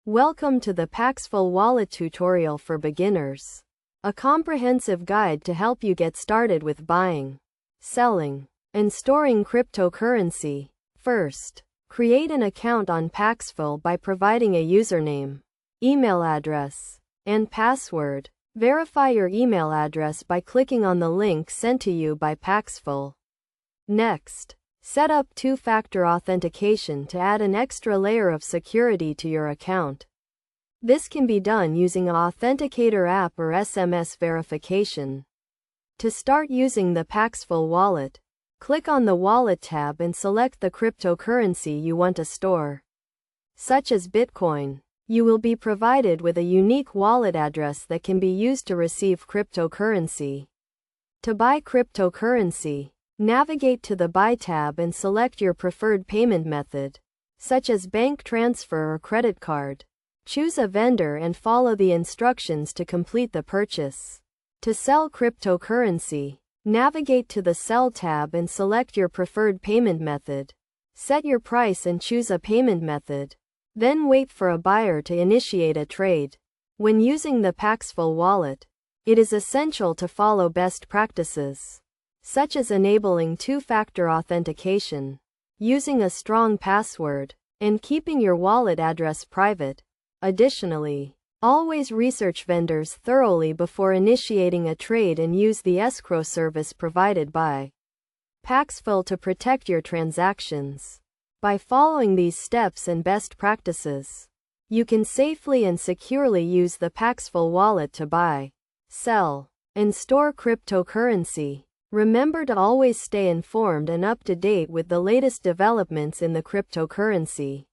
Welcome to the Paxful Wallet tutorial for beginners. A comprehensive guide to help you get started with buying, selling, and storing cryptocurrency. First, create an account on Paxful by providing a username, email address, and password. Verify your email address by clicking on the link sent to you by Paxful. Next, set up two-factor authentication to add an extra layer of security to your account. This can be done using an authenticator app or SMS verification. To start using the Paxful wallet, click on the Wallet tab and select the cryptocurrency you want to store, such as Bitcoin. You will be provided with a unique wallet address that can be used to receive cryptocurrency. To buy cryptocurrency, navigate to the Buy tab and select your preferred payment method, such as bank transfer or credit card. Choose a vendor and follow the instructions to complete the purchase. To sell cryptocurrency, navigate to the Sell tab and select your preferred payment method. Set your price and choose a payment method. Then wait for a buyer to initiate a trade. When using the Paxful wallet, it is essential to follow best practices, such as enabling two-factor authentication, using a strong password, and keeping your wallet address private. Additionally, always research vendors thoroughly before initiating a trade and use the escrow service provided by Paxful to protect your transactions. By following these steps and best practices, you can safely and securely use the Paxful wallet to buy, sell, and store cryptocurrency. Remember to always stay informed and up to date with the latest developments in the cryptocurrency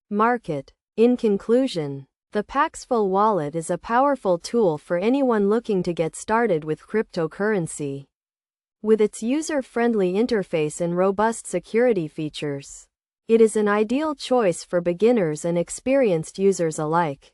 market. In conclusion, the Paxful wallet is a powerful tool for anyone looking to get started with cryptocurrency. With its user-friendly interface and robust security features, it is an ideal choice for beginners and experienced users alike.